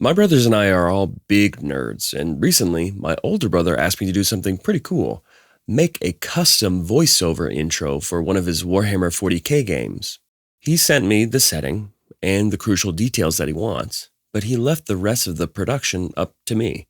My brothers and I are all big nerds, and recently my older brother asked me to do something pretty cool. Make a custom voiceover intro for one of his Warhammer 40k games. He sent me the setting and the crucial details that he wants, but he left the rest of the production up to me.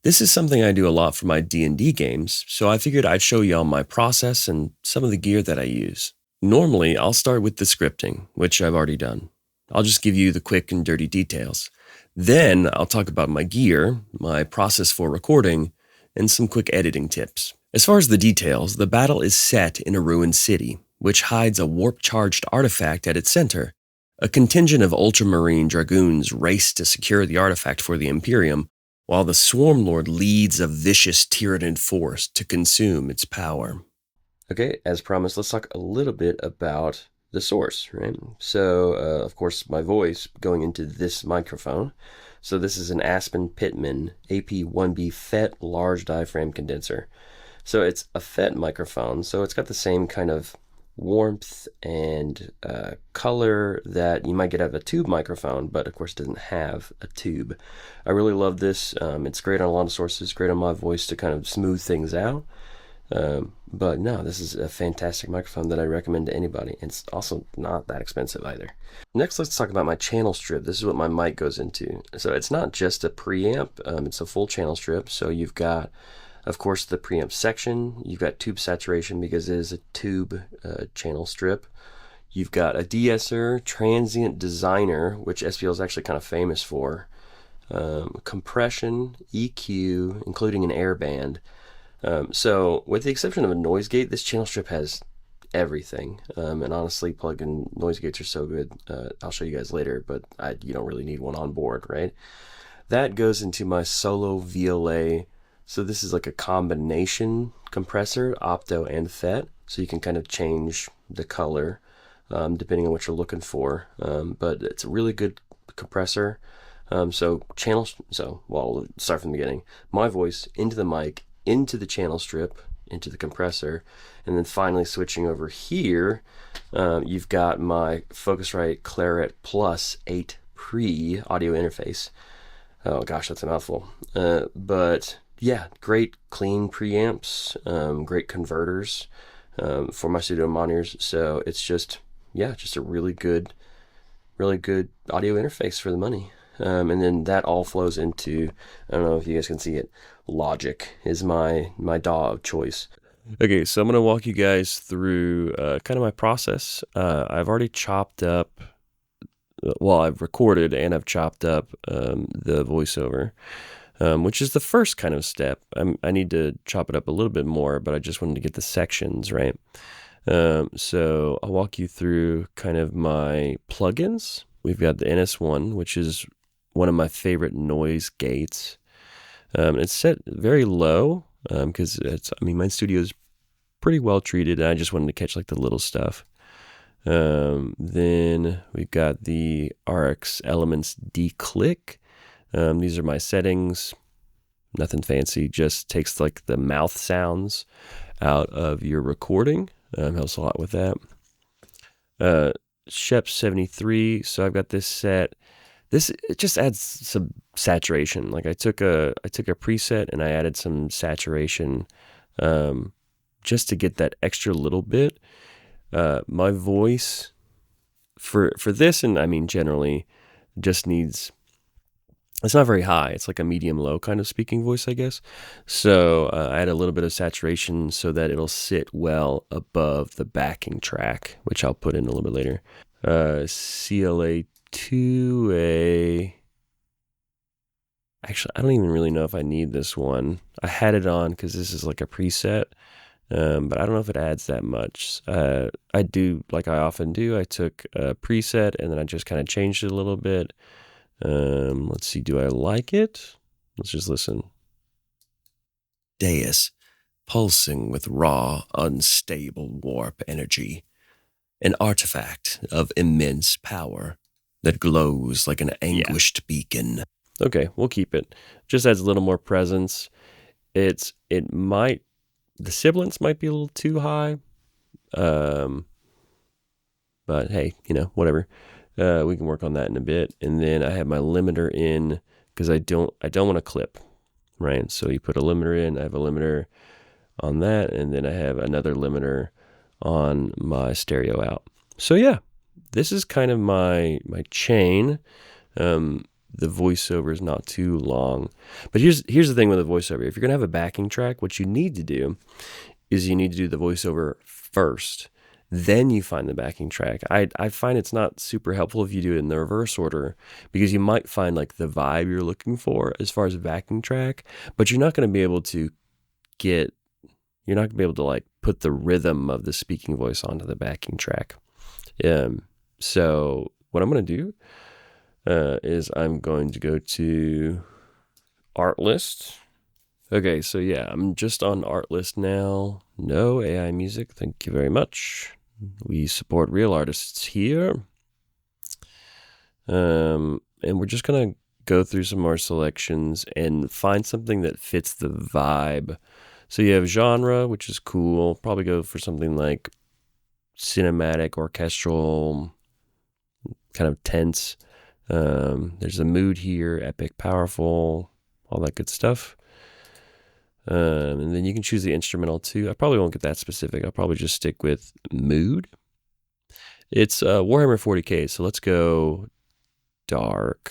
This is something I do a lot for my D&D games, so I figured I'd show y'all my process and some of the gear that I use. Normally, I'll start with the scripting, which I've already done. I'll just give you the quick and dirty details. Then I'll talk about my gear, my process for recording, and some quick editing tips. As far as the details, the battle is set in a ruined city, which hides a warp-charged artifact at its center. A contingent of Ultramarines Dragoons race to secure the artifact for the Imperium, while the Swarmlord leads a vicious Tyranid force to consume its power. Okay, as promised, let's talk a little bit about the source, right? So, of course, my voice going into this microphone. So this is an Aspen Pittman AP1B FET Large-Diaphragm condenser. So it's a FET microphone, so it's got the same kind of warmth and color that you might get out of a tube microphone, but of course it doesn't have a tube. I really love this. It's great on a lot of sources, great on my voice to kind of smooth things out. But no, this is a fantastic microphone that I recommend to anybody. It's also not that expensive either. Next, let's talk about my channel strip. This is what my mic goes into. So it's not just a preamp, it's a full channel strip. So you've got, of course, the preamp section. You've got tube saturation because it is a tube channel strip. You've got a de-esser, transient designer, which SPL is actually kind of famous for. Compression, EQ, including an airband. So with the exception of a noise gate, this channel strip has everything. And honestly, plug-in noise gates are so good. I'll show you guys later, but you don't really need one on board, right? That goes into my solo VLA. So this is like a combination compressor, opto and FET. So you can kind of change the color depending on what you're looking for. But it's a really good compressor. We'll start from the beginning. My voice into the mic, into the channel strip, into the compressor, and then finally switching over here, you've got my Focusrite Claret Plus 8 Pre audio interface. Oh gosh, that's a mouthful. But yeah, great clean preamps, great converters for my studio monitors. So it's just a really good audio interface for the money. And then that all flows into, I don't know if you guys can see it, Logic is my DAW of choice. Okay, so I'm going to walk you guys through kind of my process. I've already chopped up, I've recorded and I've chopped up the voiceover, which is the first kind of step. I need to chop it up a little bit more, but I just wanted to get the sections right. So I'll walk you through kind of my plugins. We've got the NS1, which is one of my favorite noise gates. It's set very low because my studio is pretty well treated, and I just wanted to catch like the little stuff. Then we've got the RX Elements D-Click. These are my settings. Nothing fancy, just takes like the mouth sounds out of your recording. Helps a lot with that. Shep 73. So I've got this set. It just adds some saturation. Like I took a preset and I added some saturation just to get that extra little bit. My voice for this, and I mean generally, just needs. It's not very high. It's like a medium-low kind of speaking voice, I guess. So I add a little bit of saturation so that it'll sit well above the backing track, which I'll put in a little bit later. CLA 2A. Actually, I don't even really know if I need this one. I had it on because this is like a preset, but I don't know if it adds that much. I do, like I often do, I took a preset and then I just kind of changed it a little bit. Let's see, do I like it? Let's just listen. Deus, pulsing with raw, unstable warp energy. An artifact of immense power that glows like an anguished beacon. Okay, we'll keep it. Just adds a little more presence. The sibilance might be a little too high. But hey, whatever. We can work on that in a bit. And then I have my limiter in because I don't want to clip, right? So you put a limiter in. I have a limiter on that, and then I have another limiter on my stereo out. So yeah, this is kind of my chain. The voiceover is not too long, but here's the thing with the voiceover. If you're gonna have a backing track, what you need to do is you need to do the voiceover first, then you find the backing track. I find it's not super helpful if you do it in the reverse order, because you might find like the vibe you're looking for as far as a backing track, but you're not going to be able to like put the rhythm of the speaking voice onto the backing track. So what I'm going to do is I'm going to go to art list. Okay, so yeah, I'm just on art list now. No AI music, thank you very much. We support real artists here. And we're just gonna go through some more selections and find something that fits the vibe. So you have genre, which is cool. Probably go for something like cinematic, orchestral, kind of tense. There's a mood here, epic, powerful, all that good stuff. And then you can choose the instrumental too. I probably won't get that specific. I'll probably just stick with mood. It's Warhammer 40K, so let's go dark.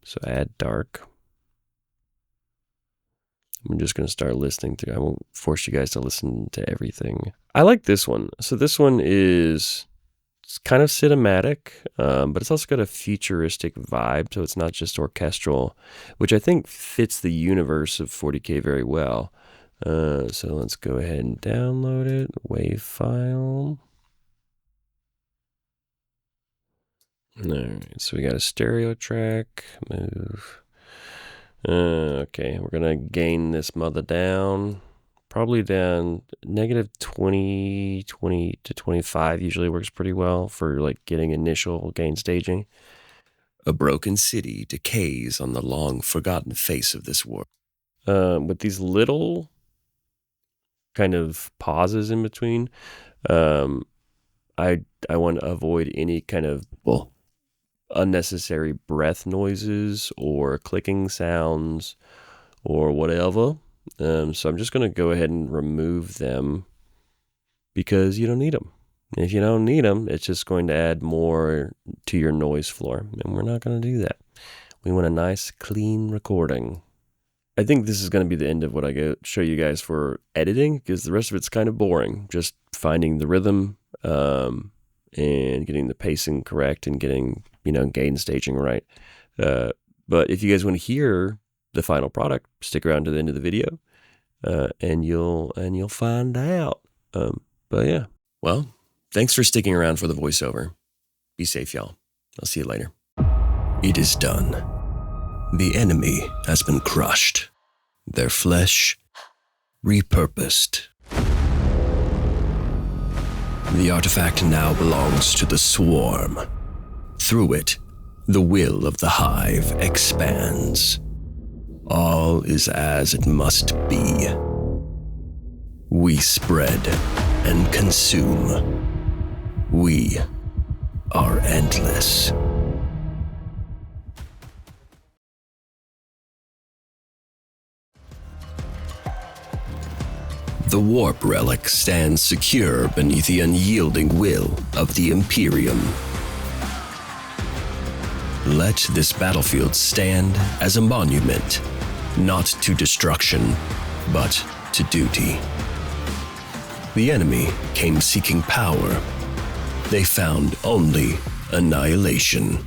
So add dark. I'm just going to start listening through. I won't force you guys to listen to everything. I like this one. So this one is it's kind of cinematic, but it's also got a futuristic vibe. So it's not just orchestral, which I think fits the universe of 40K very well. So let's go ahead and download it. Wave file. All right, so we got a stereo track. Move. Okay, we're gonna gain this mother down. Probably down -20 to 25 usually works pretty well for like getting initial gain staging. A broken city decays on the long forgotten face of this world. With these little kind of pauses in between, I want to avoid any kind of unnecessary breath noises or clicking sounds or whatever. So I'm just going to go ahead and remove them because you don't need them. If you don't need them, it's just going to add more to your noise floor, and we're not going to do that. We want a nice, clean recording. I think this is going to be the end of what I go show you guys for editing, because the rest of it's kind of boring. Just finding the rhythm and getting the pacing correct and getting, gain staging right. But if you guys want to hear the final product, stick around to the end of the video and you'll find out. But yeah. Well, thanks for sticking around for the voiceover. Be safe, y'all. I'll see you later. It is done. The enemy has been crushed. Their flesh repurposed. The artifact now belongs to the swarm. Through it, the will of the hive expands. All is as it must be. We spread and consume. We are endless. The warp relic stands secure beneath the unyielding will of the Imperium. Let this battlefield stand as a monument, not to destruction, but to duty. The enemy came seeking power. They found only annihilation.